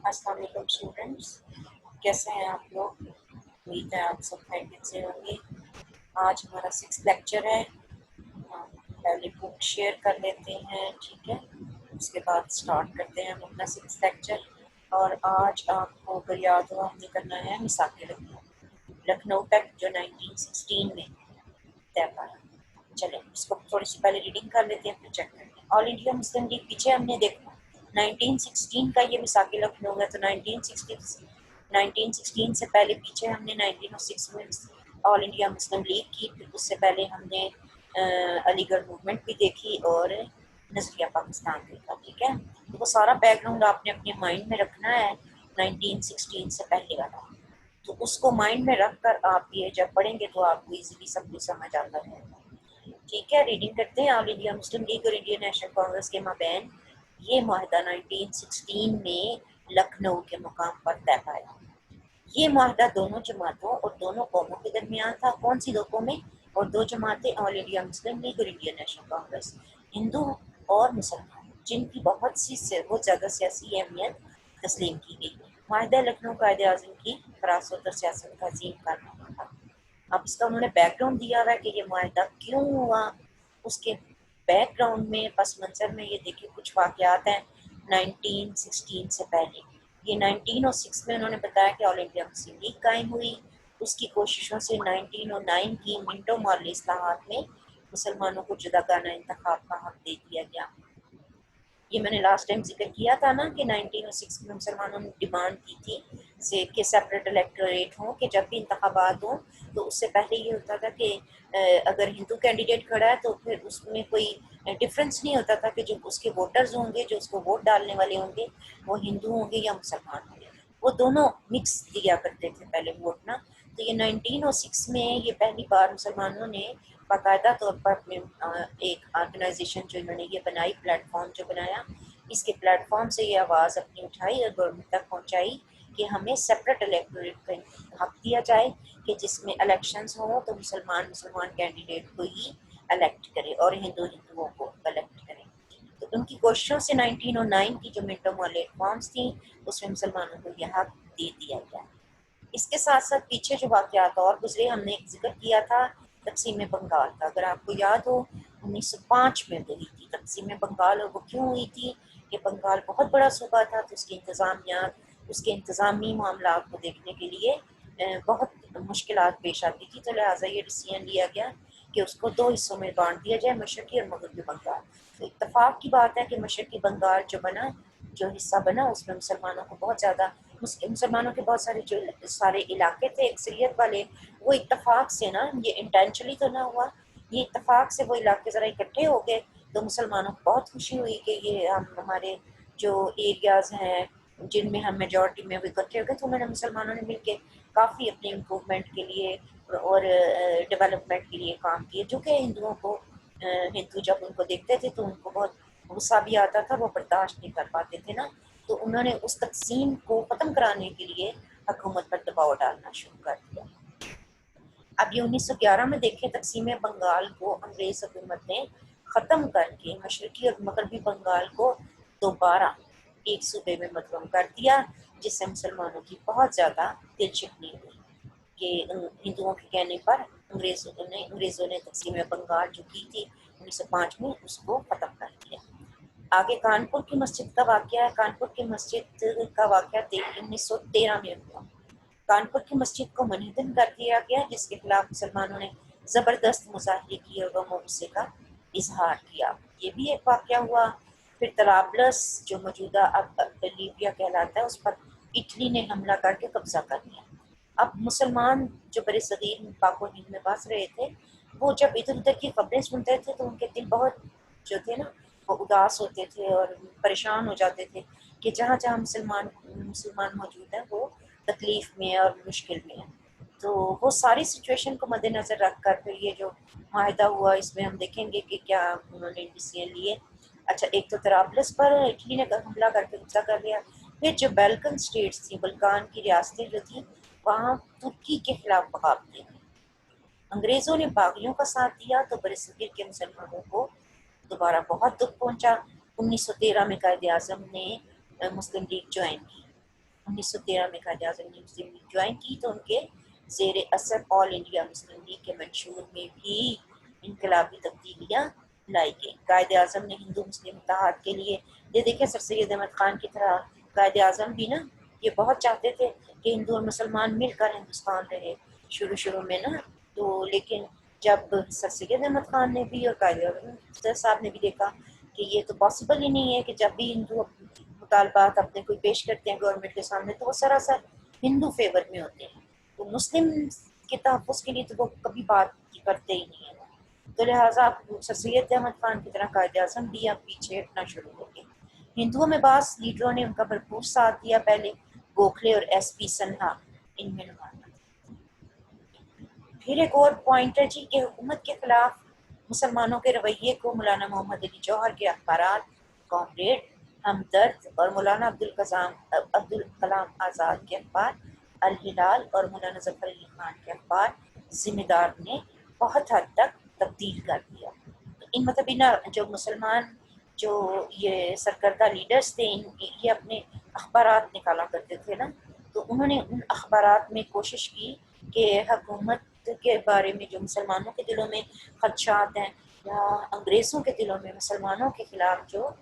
अस्सलाम वालेकुम स्टूडेंट्स, कैसे हैं आप लोग। उम्मीद है आप सब खैरियत से होंगे। आज हमारा 6th लेक्चर है। पहले बुक शेयर कर लेते हैं, ठीक है। उसके बाद स्टार्ट करते हैं हम अपना 6th लेक्चर। और आज आपको अगर याद हो, हमने करना है मिसाके लखनऊ तक जो 1916 में तय पाया। चलें इसको थोड़ी सी पहले रीडिंग कर लेते हैं, फिर चेक करते हैं। ऑल इंडिया मुस्लिम लीग, पीछे हमने देखा 1916 का ये मिसाके लखनऊ है, तो 1916 से पहले पीछे हमने 1906 में ऑल इंडिया मुस्लिम लीग की, फिर उससे पहले हमने अलीगढ़ मूवमेंट भी देखी और नजरिया पाकिस्तान देखा, ठीक है। तो वो सारा बैकग्राउंड आपने अपने माइंड में रखना है 1916 से पहले वाला। तो उसको माइंड में रख कर आप ये जब पढ़ेंगे तो आपको इजीली सब कुछ समझ आता है, ठीक है। रीडिंग करते हैं। ऑल इंडिया मुस्लिम लीग और इंडियन नेशनल कांग्रेस के माबैन ये माहिदा 1916 में लखनऊ के मुकाम पर तय पाया। ये माहिदा दोनों जमातों और दोनों कौमों के दरमियान था। कौन सी दो कौमें और दो जमातें? ऑल इंडिया मुस्लिम लीग और इंडियन नेशनल कांग्रेस, हिंदू और मुसलमान, जिनकी बहुत ज़्यादा सियासी अहमियत तस्लीम की गई। माहिदा लखनऊ कायदे आज़म की फरासत और सियासत का अजीम कारनामा था। अब इसका उन्होंने बैकग्राउंड दिया हुआ है कि ये मुआहदा क्यों हुआ। उसके बैकग्राउंड में पस मंजर में ये देखिए कुछ वाक़यात हैं 1916 से पहले। ये 1906 में उन्होंने बताया कि ऑल इंडिया मुस्लिम लीग कायम हुई। उसकी कोशिशों से 1909 की मिंटो मॉर्ले इस्लाहात में मुसलमानों को जुदागाना इंतखाब का हक दे दिया गया। ये मैंने लास्ट टाइम जिक्र किया था ना कि 1906 में मुसलमानों ने डिमांड की थी से कि सेपरेट इलेक्टोरेट हो, कि जब भी इंतखाबात हों तो उससे पहले ये होता था कि अगर हिंदू कैंडिडेट खड़ा है तो फिर उसमें कोई डिफरेंस नहीं होता था कि जो उसके वोटर्स होंगे, जो उसको वोट डालने वाले होंगे, वो हिंदू होंगे या मुसलमान होंगे, वो दोनों मिक्स दिया करते थे पहले वोट ना। तो ये 1906 में ये पहली बार मुसलमानों ने बाकायदा तौर पर अपने एक ऑर्गेनाइजेशन जो इन्होंने ये बनाई, प्लेटफॉर्म जो बनाया, इसके प्लेटफॉर्म से ये आवाज़ अपनी उठाई और गवर्नमेंट तक पहुंचाई कि हमें सेपरेट इलेक्टोरेट का हक दिया जाए कि जिसमें इलेक्शंस हों तो मुसलमान कैंडिडेट को ही इलेक्ट करे और हिंदुओं को इलेक्ट करें। तो उनकी कोशिशों से 1909 की जो मिंटो मॉर्ले फॉर्म्स थी उसमें मुसलमानों को यह हक दे दिया गया। इसके साथ साथ पीछे जो वाक़यात और गुजरे, हमने एक जिक्र किया था तकसीम बंगाल का। अगर आपको याद हो 1905 में हुई थी तकसीम बंगाल, और वो क्यों हुई थी कि बंगाल बहुत बड़ा सूबा था तो उसकी इंतज़ामिया, उसके इंतज़ामी मामला को देखने के लिए बहुत मुश्किलात पेश आती थी। तो लिहाजा ये डिसीजन लिया गया कि उसको दो हिस्सों में बांट दिया जाए, मशरक़ी और मगरबी बंगाल। तो इत्तफाक की बात है कि मशरक़ी बंगाल जो हिस्सा बना उसमें मुसलमानों को बहुत ज़्यादा, मुसलमानों के बहुत सारे जो सारे इलाके थे अक्सरियत वाले, वो इत्तफाक से ना, ये इंटेंशनली तो ना हुआ, ये इत्तफाक से वो इलाके ज़रा इकट्ठे हो गए। तो मुसलमानों को बहुत खुशी हुई कि ये हम हमारे जो एरियाज़ हैं जिनमें हम मेजॉरिटी में वो इकट्ठे हो गए, तो उन्होंने मुसलमानों ने मिलकर काफ़ी अपने इम्प्रूवमेंट के लिए और डेवलपमेंट के लिए काम किए, जो कि हिंदुओं को हिंदू जब उनको देखते थे तो उनको बहुत गुस्सा भी आता था, वो बर्दाश्त नहीं कर पाते थे ना। तो उन्होंने उस तकसीम को ख़त्म कराने के लिए हुकूमत पर दबाव डालना शुरू कर दिया। अब ये 1911 में देखें, तकसीम बंगाल को अंग्रेज़ हुकूमत ने ख़त्म करके मशरक़ी और मगरबी बंगाल को दोबारा एक सूबे में मुतवम कर दिया, जिससे मुसलमानों की बहुत ज़्यादा दिलचस्पी हुई कि हिंदुओं के कहने पर अंग्रेज़ों ने तकसीम बंगाल जो की थी 1905 में, उसको ख़त्म कर दिया। आगे कानपुर की मस्जिद का वाक़या है। कानपुर की मस्जिद का वाक़या 1913 में हुआ। कानपुर की मस्जिद को मनहदम कर दिया गया, जिसके खिलाफ मुसलमानों ने ज़बरदस्त मुजाहरे किए और गम और गुस्से का इजहार किया। ये भी एक वाक़या हुआ। फिर तराबलस जो मौजूदा अब लीबिया कहलाता है, उस पर इटली ने हमला करके कब्जा कर लिया। अब मुसलमान जो बड़े सगीर पाक व हिंद में बस रहे थे, वो जब इधर उधर की खबरें सुनते थे तो उनके दिल बहुत जो थे ना, वो उदास होते थे और परेशान हो जाते थे कि जहाँ जहाँ मुसलमान मौजूद हैं वो तकलीफ़ में है और मुश्किल में है। तो वो सारी सिचुएशन को मद्देनज़र रख कर फिर ये जो माहिदा हुआ, इसमें हम देखेंगे कि क्या उन्होंने डिसीजन लिए। अच्छा, एक तो तराबलस पर इटली ने हमला करके कब्जा कर लिया। फिर जो बैल्कन स्टेट्स थी, बल्कान की रियासतें जो थी, वहाँ तुर्की के खिलाफ बगावतें हुई। अंग्रेज़ों ने बागियों का साथ दिया तो बरसगीर के मुसलमानों को दोबारा बहुत दुख पहुंचा। 1913 में कायदे आज़म ने मुस्लिम लीग ज्वाइन की। 1913 में कायद आज़म ने मुस्लिम लीग ज्वाइन की तो उनके ज़ेर असर ऑल इंडिया मुस्लिम लीग के मंशूर में भी इनकलाबी तब्दीलियाँ लाई गई। कायद आज़म ने हिंदू मुस्लिम इत्तेहाद के लिए ये देखे सर सैयद अहमद खान की तरह कायद आज़म भी ना ये बहुत चाहते थे कि हिंदू और मुसलमान मिलकर हिंदुस्तान रहे शुरू शुरू में ना, तो लेकिन जब सर सैयद अहमद खान ने भी और कायद आज़म साहब ने भी देखा कि ये तो पॉसिबल ही नहीं है कि जब भी हिंदू मुतालबात अपने कोई पेश करते हैं गवर्नमेंट के सामने तो वो सरासर हिंदू फेवर में होते हैं, तो मुस्लिम के तहफ़्फ़ुज़ के लिए तो वो कभी बात करते ही नहीं है। तो लिहाजा सर सैयद अहमद खान की तरह कायद आज़म भी अब पीछे हटना शुरू हो गए। हिंदुओं में बास लीडरों ने उनका भरपूर साथ दिया। पहले गोखले और एसपी सिन्हा इनमें नुमाया। फिर एक और पॉइंट है जी कि हुकूमत के खिलाफ मुसलमानों के रवैये को मौलाना मोहम्मद अली जौहर के अखबारात, कॉमरेड, हमदर्द और मौलाना अब्दुल कलाम आज़ाद के अखबार अल हिलाल और मौलाना जफर अली खान के अखबार जिम्मेदार ने बहुत हद तक तब्दील कर दिया। तो इन मतलब इन जो मुसलमान जो ये सरकर्दा लीडर्स थे ये अपने अखबारात निकाला करते थे ना, तो उन्होंने उन अखबारात में कोशिश की कि हुकूमत के बारे में जो मुसलमानों के दिलों में खदशात हैं या अंग्रेज़ों के दिलों में मुसलमानों के खिलाफ जो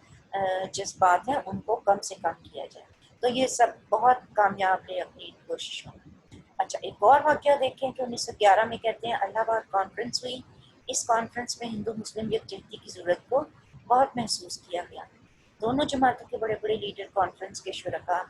जज्बात हैं उनको कम से कम किया जाए। तो ये सब बहुत कामयाब रहे अपनी कोशिशों में। अच्छा, एक और वाक़या देखें कि 1911 में कहते हैं इलाहाबाद कॉन्फ्रेंस हुई। इस कॉन्फ्रेंस में हिंदू मुस्लिम यकजहती की ज़रूरत को बहुत महसूस किया गया। दोनों जमातों के बड़े बड़े लीडर कॉन्फ्रेंस के शुरका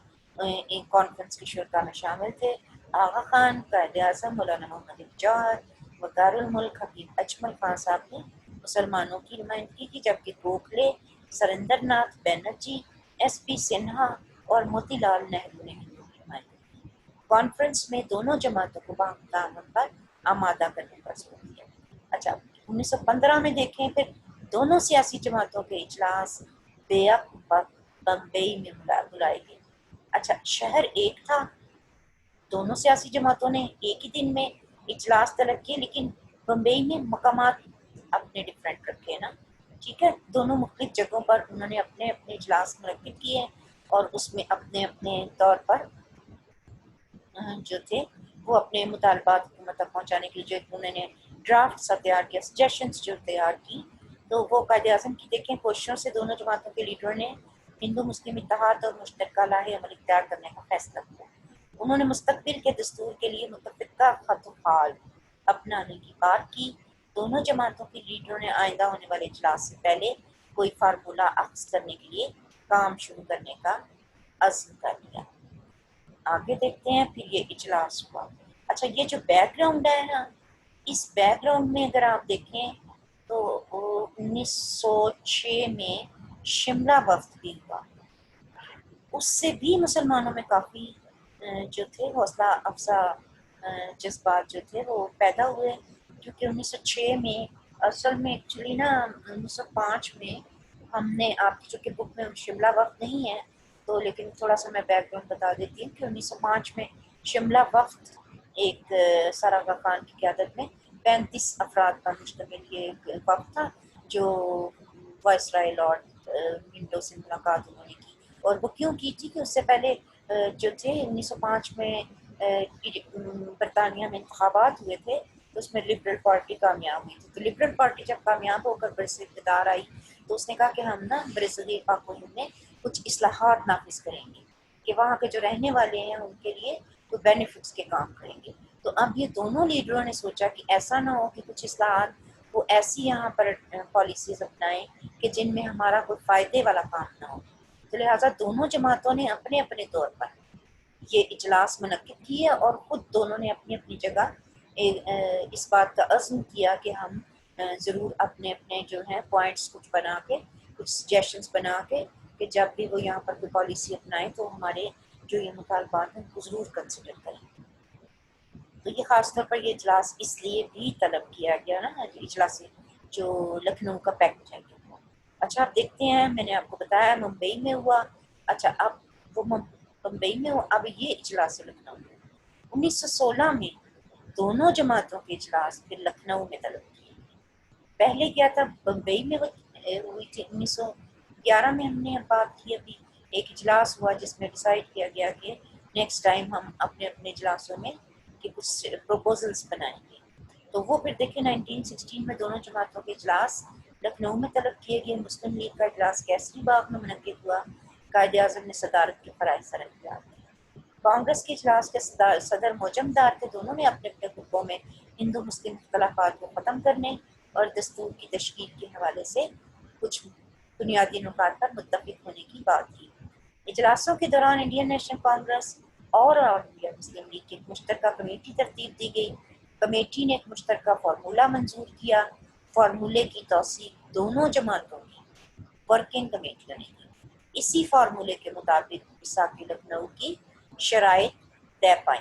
में शामिल थे। आगा खान, कायद आज़म, मौलाना मोहम्मद अली जौहर, वक़ारुल मुल्क हकीम अजमल खान साहब ने मुसलमानों की नुमाइंदगी की, जबकि गोखले, सरिंदर नाथ बनर्जी, एसपी सिन्हा और मोतीलाल नेहरू ने हिंदू की नुमाइंदगी की। कॉन्फ्रेंस में दोनों जमातों को बाहम पर आमादा करने पर जोर दिया। अच्छा, 1915 में देखें फिर दोनों सियासी जमातों के इजलास बेअक बम्बई में बुलाए गए। अच्छा, शहर एक था, दोनों सियासी जमातों ने एक ही दिन में इजलास तलब किए, लेकिन बम्बई में मकामात अपने डिफरेंट रखे ना, ठीक है, दोनों मुख्तलिफ जगहों पर उन्होंने अपने अपने इजलास मुनक्किद किए और उसमें अपने अपने तौर पर जो थे वो अपने मुतालबात हुकूमत तक पहुँचाने के लिए जो उन्होंने ड्राफ्ट सा तैयार किया, सजेशंस जो तैयार की, तो वो कायद आज़म की देखें कोशिशों से दोनों जमातों के लीडरों ने हिंदू मुस्लिम इत्तेहाद और मुश्तरका लाहे अमल इख्तियार करने का फैसला किया। उन्होंने मुस्तकबिल के दस्तूर के लिए मुतफ़िक़ा ख़त-ओ-ख़ाल अपनाने की बात की। दोनों जमातों के लीडरों ने आइंदा होने वाले इजलास से पहले कोई फार्मूला अख्ज़ करने के लिए काम शुरू करने का अज़्म कर लिया। आगे देखते हैं फिर ये इजलास हुआ। अच्छा, ये जो बैकग्राउंड है ना, इस बैकग्राउंड में अगर आप देखें तो 1906 में शिमला वफ़्द भी हुआ। उससे भी मुसलमानों में काफ़ी जो थे हौसला अफ़ज़ा जज्बात जो थे वो पैदा हुए, क्योंकि 1906 में असल में एक्चुअली ना 1905 में हमने आपकी जो कि बुक में शिमला वफ़्द नहीं है, तो लेकिन थोड़ा सा मैं बैकग्राउंड बता देती हूँ कि 1905 में शिमला वफ़्द एक सर आगा खान की क़यादत में 35 अफराद पर मुश्तमिल ये एक वफ़्द था, जो वायसराय लॉर्ड मिंटो से मुलाकात उन्होंने की। और वो क्यों की थी कि उससे पहले जो थे 1905 में बरतानिया में इंतखाबात हुए थे, तो उसमें लिबरल पार्टी कामयाब हुई थी। तो लिबरल पार्टी जब कामयाब होकर बरसर इक़्तिदार आई तो उसने कहा कि हम ना बरसगीर पाक व हिंद में कुछ इस्लाहात नाफिज करेंगे कि वहाँ के जो रहने वाले हैं उनके लिए कोई बेनिफिट्स के काम करेंगे। तो अब ये दोनों लीडरों ने सोचा कि ऐसा ना हो कि कुछ इस्लाहात वो ऐसी यहाँ पर पॉलिसीज़ अपनाएं कि जिनमें हमारा कोई फ़ायदे वाला काम ना हो। तो लिहाजा दोनों जमातों ने अपने अपने तौर पर ये इजलास मुनक्किद किए और ख़ुद दोनों ने अपनी अपनी जगह इस बात का अज़्म किया कि हम ज़रूर अपने अपने जो हैं पॉइंट्स कुछ बना के, कुछ सजेशंस बना के कि जब भी वो यहाँ पर कोई पॉलिसी अपनाएं तो हमारे जो ये मुतालबात हैं उनको ज़रूर कंसिडर करें। तो ये ख़ास तौर पर ये इजलास इसलिए भी तलब किया गया ना, इजलास जो लखनऊ का पैक्ट है। अच्छा, आप देखते हैं मैंने आपको बताया मुंबई में हुआ। अच्छा, अब वो मुंबई में हुआ, अब ये इजलास लखनऊ में 1916 में दोनों जमातों के इजलास फिर लखनऊ में तलब किए। पहले क्या था बम्बई में हुई थी 1911 में, हमने बात की अभी एक इजलास हुआ जिसमें डिसाइड किया गया कि नेक्स्ट टाइम हम अपने अपने इजलासों में कि कुछ प्रपोजल्स बनाएंगे। तो वो फिर देखिए 1916 में दोनों जमातों के इजलास लखनऊ में तलब किए गए। मुस्लिम लीग का इजलास केसरी बाग में मुनक्किद हुआ। कायदे आज़म ने सदारत के फ़राइज़ सर अख्तियार किए। कांग्रेस के इजलास के सदर मोजमदार थे। दोनों ने अपने अपने ग्रुपों में हिंदू मुस्लिम इख्तलाफात को ख़त्म करने और दस्तूर की तशकील के हवाले से कुछ बुनियादी नुकात पर मुत्तफिक होने की बात की। इजलासों के दौरान इंडियन नेशनल कांग्रेस और ऑल इंडिया मुस्लिम लीग की एक मुश्तरका कमेटी तरतीब दी गई। कमेटी ने एक मुश्तरका फार्मूला मंजूर किया। फार्मूले की तौसीक दोनों जमातों की वर्किंग कमेटियों ने की। इसी फार्मूले के मुताबिक विसाखी लखनऊ की शराइत तय पाई।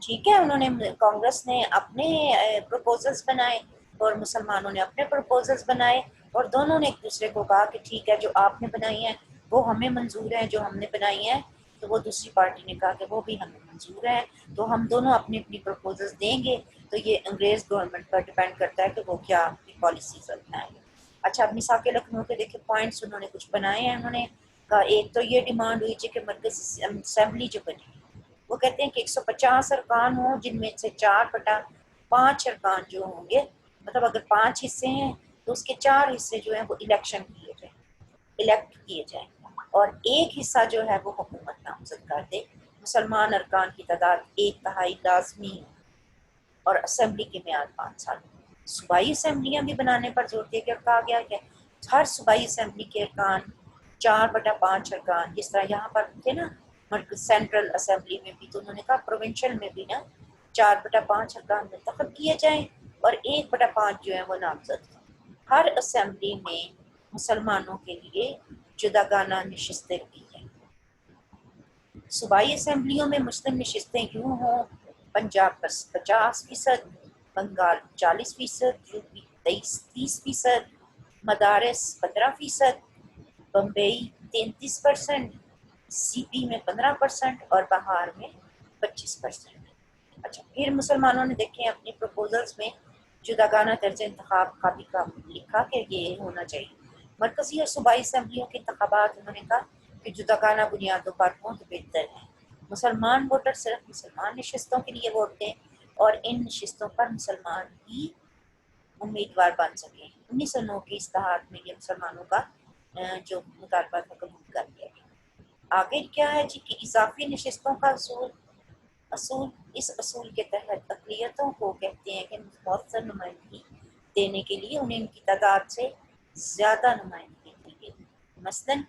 ठीक है, उन्होंने कांग्रेस ने अपने प्रपोजल्स बनाए और मुसलमानों ने अपने प्रपोजल्स बनाए और दोनों ने एक दूसरे को कहा कि ठीक है, जो आपने बनाई है वो हमें मंजूर है, जो हमने बनाई है तो वो दूसरी पार्टी ने कहा कि वो भी हमें मंजूर है, तो हम दोनों अपनी अपनी प्रपोजल्स देंगे। तो ये अंग्रेज गवर्नमेंट पर डिपेंड करता है कि वो क्या अपनी पॉलिसीज अपनाएंगे। अच्छा, अब मिसाक लखनऊ के देखिए पॉइंट्स उन्होंने कुछ बनाए हैं। उन्होंने कहा एक तो ये डिमांड हुई थी कि मरकज़ी असेंबली जो बनी वो कहते हैं कि 150 अरकान हो, जिनमें से 4/5 अरकान जो होंगे, मतलब अगर 5 हिस्से हैं तो उसके 4 हिस्से जो हैं वो इलेक्ट किए जाएं और एक हिस्सा जो है वो हुकूमत नामजद कर दे। मुसलमान अरकान की तादाद 1/3 लाजमी है और असेंबली की मियाद 5 साल। सूबाई असेंबलियाँ भी बनाने पर जोर देकर कहा गया है हर सूबाई असेंबली के अरकान 4/5 अरकान, जिस तरह यहाँ पर थे ना सेंट्रल असेंबली में भी, तो उन्होंने कहा प्रोविंशियल में भी ना 4/5 अरकान मुंतखब किए जाएं और 1/5 जो है वो नामजद। हर असेंबली में मुसलमानों के लिए जुदागाना नशिस्तें की जाएं। सूबाई असेंबलियों में मुस्लिम नशिस्तें यूँ हों: पंजाब 50%, बंगाल 40%, यूपी 30%, मदारस 15%, बम्बई 33%, सीपी में 15% और बहार में 25%। अच्छा, फिर मुसलमानों ने देखें अपने प्रपोजल्स में जुदागाना तर्ज इंतखाब का भी लिखा कि ये होना चाहिए। मरकजी और सूबाई असम्बलियों के इंतखाबात उन्होंने कहा कि जुदागाना बुनियादों पर हों तो बेहतर है। मुसलमान वोटर सिर्फ मुसलमान नशिस्तों के लिए वोट दें और इन नशिस्तों पर मुसलमान ही उम्मीदवार बन सकें। 1909 के इस्तेहार में ये मुसलमानों का जो मुतालबा था कबूल कर लिया गया। आगे क्या है जी कि इजाफी नशिस्तों का असूल इस असूल के तहत अक़लियतों को कहते हैं कि मौसर नुमाइंदगी देने के लिए उन्हें उनकी तादाद से ज़्यादा नुमाइंदगी दी गई। मसलन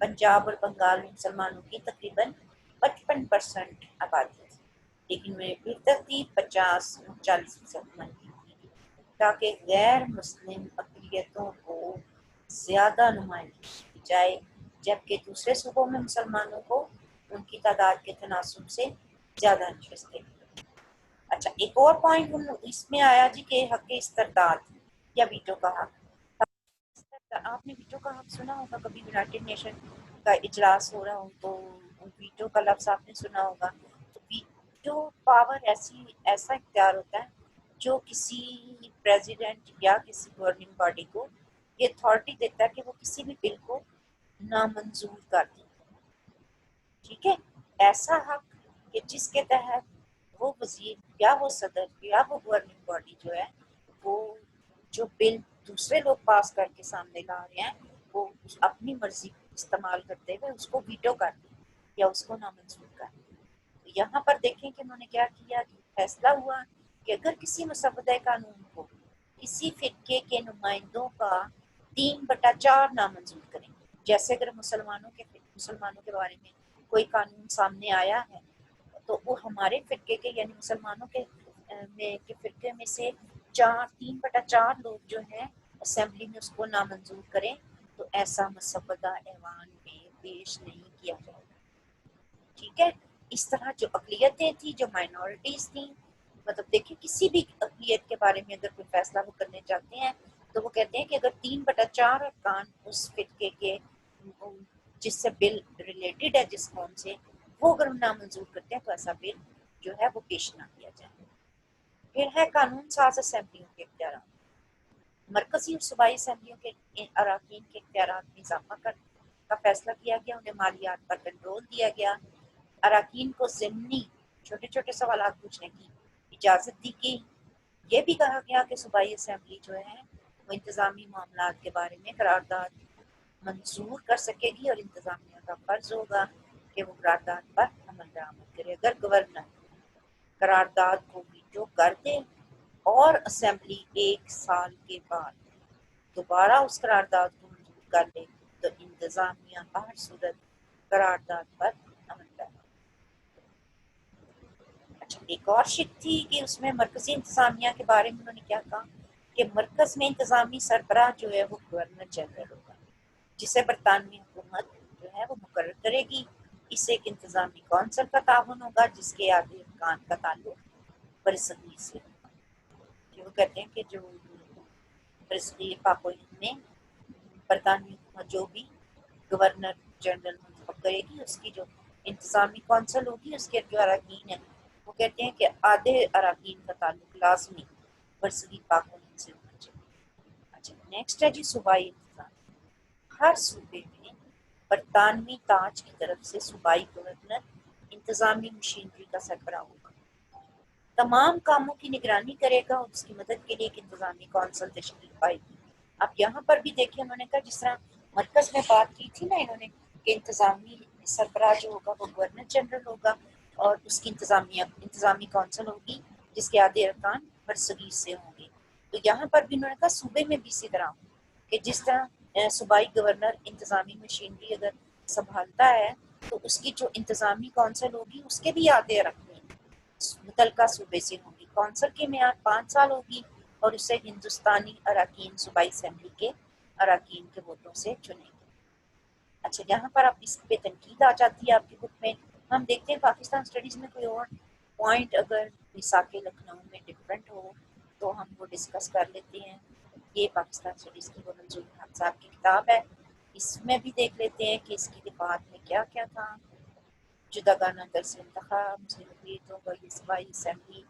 पंजाब और बंगाल में मुसलमानों की तकरीबन 55% आबादी थी, लेकिन वे फिर तरतीब 50-40% नुमाइंदगी दी ताकि गैर मुस्लिम अक़लियतों को ज़्यादा नुमाइंदगी दी जाए, जबकि दूसरे सूबों में मुसलमानों को उनकी तादाद के तनासुब से ज़्यादा नशिस्तें। अच्छा, एक और पॉइंट इसमें आया जी के हक इस्तरदाद या वीटो का हक। आपने वीटो का हक सुना होगा कभी, यूनाइटेड नेशन का इजलास हो रहा हो तो वीटो का लफ्ज़ आपने सुना होगा। तो वीटो पावर ऐसा इख्तियार होता है जो किसी प्रेसिडेंट या किसी गवर्निंग बॉडी को ये अथॉरिटी देता है कि वो किसी भी बिल को नामंजूर कर दे। ठीक है, ऐसा हक कि जिसके तहत वो वजीर या वो सदर या वो गवर्निंग बॉडी जो है वो जो बिल दूसरे लोग पास करके सामने ला रहे हैं वो अपनी मर्जी इस्तेमाल करते हुए उसको वीटो कर दे या उसको नामंजूर कर दे। तो यहाँ पर देखें कि उन्होंने क्या किया कि फैसला हुआ कि अगर किसी मसवदा कानून को किसी फिरके के नुमाइंदों का 3/4 नामंजूर करें, जैसे अगर मुसलमानों के बारे में कोई कानून सामने आया है तो वो हमारे फिरके के यानी मुसलमानों के फिरके में से 3/4 लोग जो हैं असेंबली में उसको नामंजूर करें तो ऐसा मसवदा ऐवान में पेश नहीं किया जाएगा। ठीक है, इस तरह जो अक़लियतें थी, जो माइनॉरिटीज़ थी, मतलब देखिए किसी भी अक़लियत के बारे में अगर कोई फैसला वो करने चाहते हैं तो वो कहते हैं कि अगर 3/4 अरकान उस फिरके के जिससे बिल रिलेटेड है जिस कौम से, वो अगर नामंजूर करते हैं तो ऐसा बिल जो है वो पेश ना किया जाए। फिर है कानून साज असेंबलियों के इख्तियार। मरकजी और सूबाई असेंबलियों के अराकीन के इख्तियारात में इजाफा का फैसला किया गया। उन्हें मालियात पर कंट्रोल दिया गया। अराकीन को ज़िमनी छोटे छोटे सवाल पूछने की इजाज़त दी गई। ये भी कहा गया कि सूबाई असम्बली जो है वो इंतज़ामी मामलात के बारे में करारदाद मंजूर कर सकेगी और इंतज़ामिया का फ़र्ज़ होगा कि वो करारदाद पर अमल दरामद करे। अगर गवर्नर करारदाद को वीटो कर दे और असम्बली 1 साल के बाद दोबारा उस करारदाद को मंजूर कर ले तो इंतज़ामिया हर सूरत करारदाद पर अमल करे। अच्छा, एक और शिक थी कि उसमें मरकजी इंतज़ामिया के बारे में उन्होंने क्या कहा कि मरकज में इंतज़ामी सरबराह जो है वो गवर्नर जनरल होगा, जिसे बरतानवी हुकूमत जो है वो मुकर्रर करेगी। इससे एक इंतज़ामी कौंसल का ताउन होगा जिसके आगे अरकान का ताल्लुक बरसगीर से होगा। कि वो कहते हैं कि जो बरसगीर पाक व हिंद में बरतानवी हुकूमत जो भी गवर्नर जनरल मुंतखब करेगी उसकी जो इंतज़ामी कौंसल होगी उसके जो अरकान है वो कहते हैं कि आधे अरकान का ताल्लुक लाजमी बरसगीर पाक व हिंद से होना चाहिए। अच्छा, नेक्स्ट है जी सूबाई इंतज़ाम। हर सूबे में बरतानवी ताज की तरफ से सूबाई गवर्नर इंतज़ामी मशीनरी का सरबराह होगा, तमाम कामों की निगरानी करेगा और उसकी मदद के लिए एक इंतज़ामी कौंसल तश्कील पाएगी। अब यहाँ पर भी देखिए उन्होंने कहा जिस तरह मरकज़ में बात की थी ना इन्होंने कि इंतज़ामी सरबराह जो होगा वो गवर्नर जनरल होगा और उसकी इंतज़ामी कौंसल होगी जिसके आधे अरकान बरसगीर से होंगे। तो यहाँ पर भी उन्होंने कहा सूबे में भी इसी तरह कि जिस तरह सूबाई गवर्नर इंतज़ामी मशीनरी अगर संभालता है तो उसकी जो इंतज़ामी कौंसल होगी उसके भी आधे अरकान मुतलका सूबे से होगी। कौंसल की मियाद 5 साल होगी और उसे हिंदुस्तानी अरकान सूबाई असेंबली के अरकान के वोटों से चुनेंगे। अच्छा, यहाँ पर आप इस पे तनकीद आ जाती है आपकी बुक में। हम देखते हैं पाकिस्तान स्टडीज़ में कोई और पॉइंट अगर मिसाके लखनऊ में डिफरेंट हो तो हम वो डिस्कस कर लेते हैं। ये पाकिस्तान स्टडीज़ की वो मंजूर हक साहब की किताब है, इसमें भी देख लेते हैं कि इसकी दिफात में क्या क्या था। जुदागाना दरस इंतखाब, मुस्लिम अक़लियतों व सूबाई असेंबली,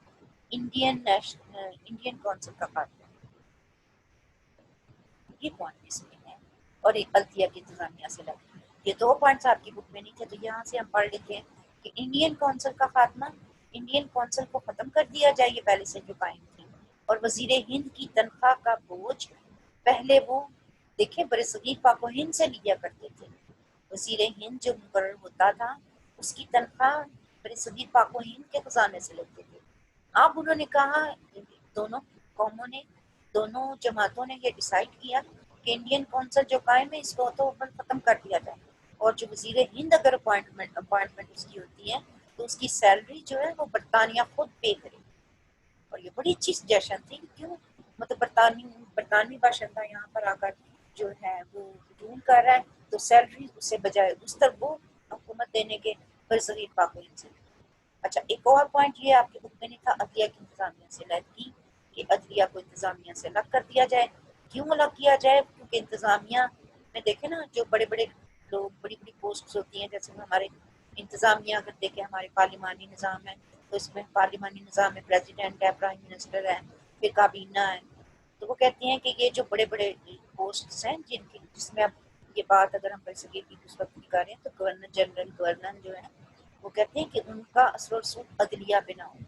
इंडियन कौंसिल का खात्मा, ये पॉइंट इसमें है और एक अल्तिया की इंतजामिया से लगे। ये 2 पॉइंट्स आपकी बुक में नहीं थे तो यहाँ से हम पढ़ लेते हैं कि इंडियन कौंसिल का खात्मा, इंडियन कौंसिल को ख़त्म कर दिया जाए, ये पहले से जो कायम थी, और वजीर हिंद की तनख्वाह का बोझ पहले वो देखें बरसगीर पाक व हिंद से लिया करते थे। वजीर हिंद जो मुकर्रर होता था उसकी तनख्वाह बरसगीर पाक व हिंद के खजाने से लेते थे। अब उन्होंने कहा दोनों कौमों ने दोनों जमातों ने ये डिसाइड किया कि इंडियन कौंसिल जो कायम है इसको तो ख़त्म कर दिया जाए और जो वजीर हिंद अगर अपॉइंटमेंट उसकी होती है तो उसकी सैलरी जो है वो बरतानिया खुद पे करे। और ये बड़ी अच्छी सजेशन थी। क्यों? मतलब बरतानवी बाशिंदा यहाँ पर आकर जो है वो रूल कर रहा है तो सैलरी उसे बजाय उस तरफ वो हुकूमत देने के बरसगीर पाक से। अच्छा, एक और पॉइंट ये आपकी बुक में नहीं था, अदलिया की इंतजामिया से अलग की कि अदलिया को इंतजामिया से अलग कर दिया जाए। क्यों अलग किया जाए? क्योंकि इंतजामिया में देखे ना जो बड़े बड़े लोग बड़ी बड़ी पोस्ट होती हैं, जैसे हमारे इंतजामिया अगर देखें हमारे पार्लिमानी निज़ाम है तो इसमें पार्लिमानी निज़ाम में प्रेसिडेंट है, प्राइम मिनिस्टर है, फिर काबीना है। तो वो कहती हैं कि ये जो बड़े बड़े पोस्ट हैं जिनकी जिसमें अब ये बात अगर हम बरसगीर की उस वक्त की करें तो गवर्नर जनरल गवर्नर जो है वो कहते हैं कि उनका असर रसूख अदलिया पे ना हो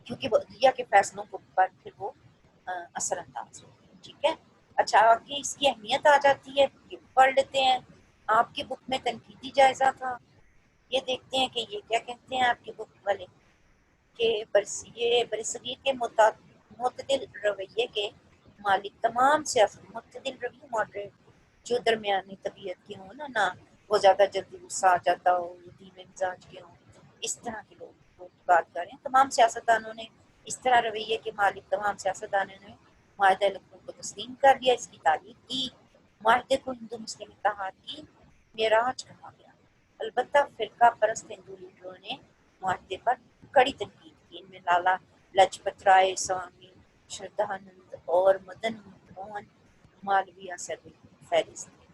क्योंकि वो अदलिया के फैसलों को पर फिर वो असरअंदाज होते हैं। ठीक है। अच्छा, आगे इसकी अहमियत आ जाती है, ये पढ़ लेते हैं। आपकी बुक में तनकीदी जायजा था, ये देखते हैं कि ये क्या कहते हैं आपकी बुक वाले कि ये बरसगीर के मुतदिल रवैये के मालिक तमाम सियासत मुतदिल रवैये मॉडरेट जो दरमियानी तबीयत के हों ना वो ज़्यादा जल्दी गुस्सा आ जाता हो, धीमे मिजाज के हों, इस तरह के लोग बात कर रहे हैं। तमाम सियासतदानों ने इस तरह रवैये के मालिक तमाम सियासतदानों ने माहिदा लखनऊ को तस्लीम कर लिया, इसकी तारीफ की। माहिदे को हिंदू मुस्लिम इत्तेहाद की मेराज कहा गया। अलबत्ता फिरका परस्त हिंदू लीडरों ने माहिदे पर कड़ी तनकीद की। इनमें लाला लाजपत राय, स्वामी श्रद्धानंद और मदन मोहन मालवीय फहरिस्त थे।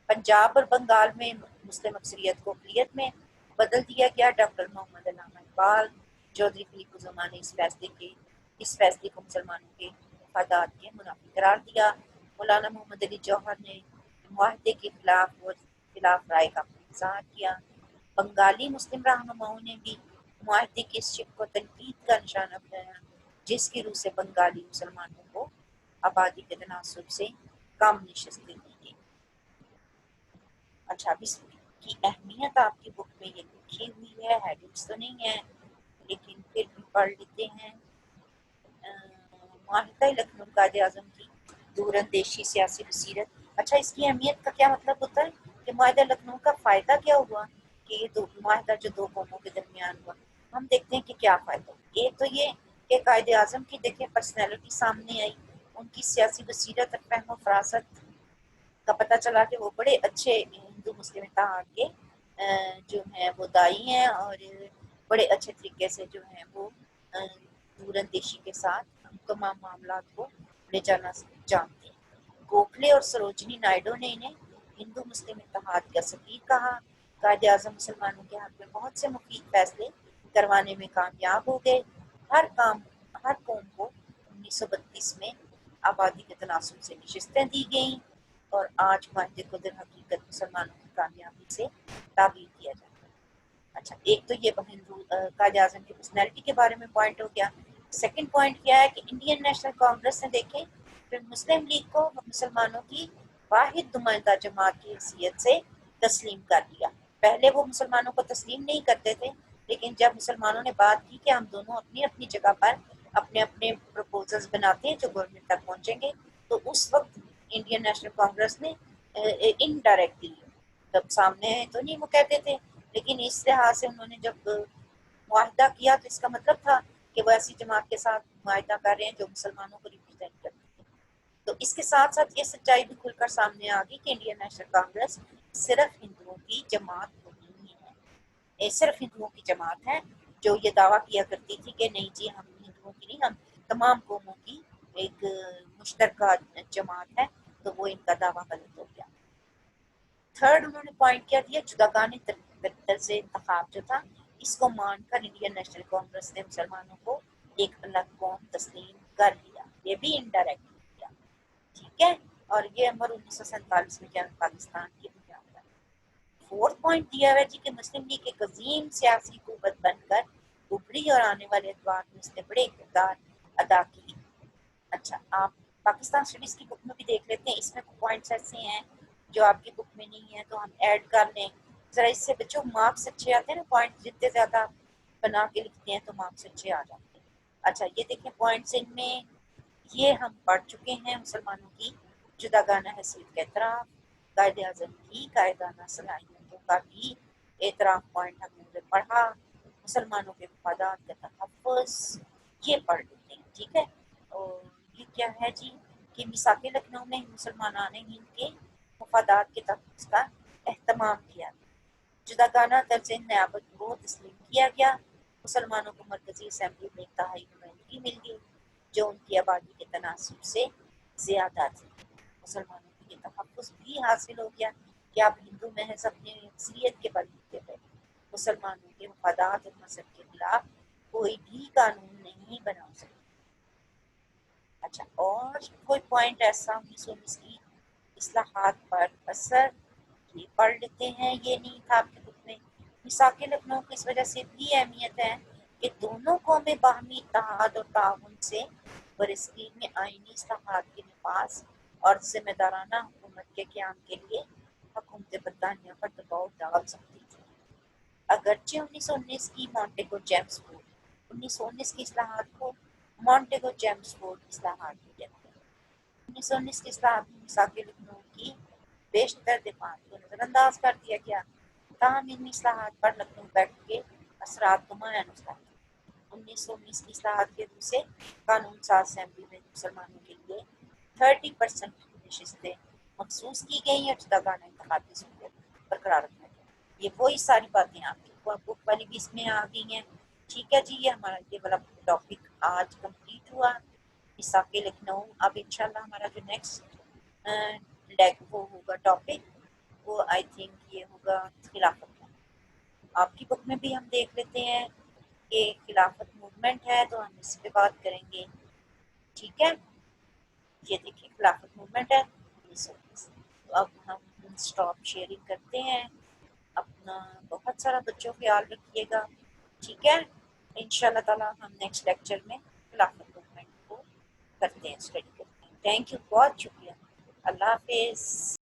पंजाब और बंगाल में मुस्लिम अक्सरियत को अक़लियत में बदल दिया गया। डॉक्टर मोहम्मद अल्लामा इकबाल चौधरी खलीफुज़्ज़मान ने इस फैसले को मुसलमानों के मफादात के मुनाफी करार दिया। मौलाना मोहम्मद अली जौहर ने मुआहदे के खिलाफ राय का इज़हार किया। बंगाली मुस्लिम रहनुमाओं ने भी मुआहदे की इस शिप को तनकीद का निशाना बनाया, जिसकी रूह से बंगाली मुसलमानों को आबादी के तनासुब से कम नशस्तें दी गई। अच्छा, अब इसकी अहमियत आपकी बुक में ये लिखी हुई है, हेडिंग्स तो नहीं है लेकिन फिर भी पढ़ लेते हैं। माहिदा लखनऊ कायदे आजम की दूरंदेशी सियासी बसीरत। अच्छा, इसकी अहमियत का क्या मतलब होता है कि माहिदा लखनऊ का फ़ायदा क्या हुआ कि ये दो माहिदा जो दो कौमों के दरमियान हुआ, हम देखते हैं कि क्या फ़ायदा। एक तो ये कि कायदे आजम की देखें पर्सनैलिटी सामने आई, उनकी सियासी बसीरत और फहम फरासत का पता चला कि वो बड़े अच्छे हिंदू मुस्लिम इत्तेहाद के जो हैं वो दाई हैं और बड़े अच्छे तरीके से जो है वो दूरंदेशी के साथ तमाम मामला को ले जाना जानते हैं। गोखले और सरोजनी नायडू ने इन्हें हिंदू मुस्लिम इत्तेहाद का सफीर कहा। कायदे आजम मुसलमानों के हक में बहुत से मुफीद फैसले करवाने में कामयाब हो गए। हर काम हर कौम को 1932 में आबादी के तनासुब से नशस्तें दी गईं और आज माहिदे को दर हकीकत मुसलमानों की कामयाबी से ताबीर किया जाता है। अच्छा, एक तो ये हिंदू कायदे आजम की पर्सनैलिटी के बारे में पॉइंट हो गया। सेकंड पॉइंट क्या है कि इंडियन नेशनल कांग्रेस ने देखें फिर मुस्लिम लीग को मुसलमानों की वाहिद नुमाइंदा जमात की हैसियत से तस्लीम कर लिया। पहले वो मुसलमानों को तस्लीम नहीं करते थे, लेकिन जब मुसलमानों ने बात की कि हम दोनों अपनी अपनी जगह पर अपने अपने प्रपोजल्स बनाते हैं जो गवर्नमेंट तक पहुंचेंगे, तो उस वक्त इंडियन नेशनल कांग्रेस ने इनडायरेक्टली, तब सामने तो नहीं वो कहते थे, लेकिन इस लिहाज से उन्होंने जब मुआहदा किया तो इसका मतलब था कि वो ऐसी जमात के साथ मुआहदा कर रहे हैं जो मुसलमानों को रिप्रेजेंट करती है। तो इसके साथ साथ ये सच्चाई भी खुलकर सामने आ गई कि इंडियन नेशनल कांग्रेस सिर्फ हिंदुओं की जमात नहीं है, ये सिर्फ हिंदुओं की जमात है जो ये दावा किया करती थी कि नहीं जी हम हिंदुओं की नहीं, हम तमाम कौमों की एक मुश्तरका जमात है, तो वो इनका दावा गलत हो गया। थर्ड उन्होंने पॉइंट क्या दिया, जुदागानी तर्ज इंतखाब जो था इसको मानकर इंडियन नेशनल कांग्रेस ने मुसलमानों को एक अलग कौम तस्लीम कर लिया, ये भी इनडायरेक्ट किया। ठीक है, और ये अमर 1947 में क्या पाकिस्तान की बुनियाद है। फोर्थ पॉइंट दिया हुआ है जी कि मुस्लिम लीग एक अजीम सियासी कुव्वत बनकर उभरी और आने वाले अदवार में उसने बड़े किरदार अदा की। अच्छा, आप पाकिस्तान स्टडीज की बुक में भी देख लेते हैं, इसमें पॉइंट्स ऐसे हैं जो आपकी बुक में नहीं है तो हम ऐड कर लें जरा, इससे बच्चों मार्क्स अच्छे आते हैं ना, पॉइंट जितने ज्यादा बना के लिखते हैं तो मार्क्स अच्छे आ जाते हैं। अच्छा, ये देखें पॉइंट्स इनमें ये हम पढ़ चुके हैं। मुसलमानों की जुदागाना हैसियत का एतराफ़, कायदे आज़म की कायदाना सलाहियतों का भी एतराफ़ पॉइंट हमने पढ़ा, मुसलमानों के मफादात का तहफ़्फ़ुज़, ये पढ़ लेते हैं। ठीक है, और ये क्या है जी कि मिसाक़ लखनऊ में मुसलमानान हिंद के मफादात के तहफ़्फ़ुज़ का एहतमाम किया, जुदागाना तर्ज क़यादत को तस्लीम किया गया, मुसलमानों को मरकज़ी असम्बली में इंतहाई नुमाइंदगी मिल गई जो उनकी आबादी के तनासुब से ज़्यादा थी। मुसलमानों को ये तहफ़्फ़ुज़ भी हासिल हो गया कि आप हिंदू महज अपनी अक्सरियत के बलबूते पर मुसलमानों के मफादात और मज़हब के खिलाफ कोई भी कानून नहीं बना सकते। अच्छा, और कोई पॉइंट ऐसा 1919 की इस्लाहात पर असर, ये पढ़ लेते हैं, ये नहीं था आपकी बुक में। मिसाक़ लखनऊ की इस वजह से भी अहमियत है कि दोनों कौमें बाहमी इत्तेहाद और ताउन से बरसगीर में आइनी इस्लाहात के नफाज़ और जिम्मेदाराना हुकूमत के क़याम के लिए हुकूमत बरतानिया पर दबाव डाल सकती थी। अगरचे 1919 की मॉन्टेगो जेम्स बोर्ड 1919 की इस्लाहात को मॉन्टेगो जेम्स बोर्ड इस्लाहात भी कहते हैं। 1919 की इस्लाहात में मिसाक़ लखनऊ की बेशतर दिफात को नज़रअंदाज कर दिया गया, ताहम इन इस्लाहात पर लखनऊ बैठ के असरात को मुआयन हुआ। 1919 की इस्लाहात के रूप से कानून साज असेंबली में मुसलमानों के लिए 30% नशिस्तें मखसूस की गई और जुदागाना इंतखाबी सूरत बरकरार रखा गया। ये वही सारी बातें आपकी बुक वाली भी इसमें आ गई हैं। ठीक है जी, ये हमारा ये वाला टॉपिक आज कंप्लीट हुआ, मिसाक़ लखनऊ। अब इंशाल्लाह हमारा जो नेक्स्ट वो होगा टॉपिक, वो आई थिंक ये होगा खिलाफत का। आपकी बुक में भी हम देख लेते हैं कि खिलाफत मूवमेंट है तो हम इस पे बात करेंगे। ठीक है, ये देखिए खिलाफत मूवमेंट है 1919। तो अब हम स्टॉप शेयरिंग करते हैं। अपना बहुत सारा बच्चों ख्याल रखिएगा, ठीक है। इंशाल्लाह ताला हम नेक्स्ट लेक्चर में खिलाफत मूवमेंट को करते हैं, स्टडी करते हैं। थैंक यू, बहुत शुक्रिया। अल्लाह हाफिज़।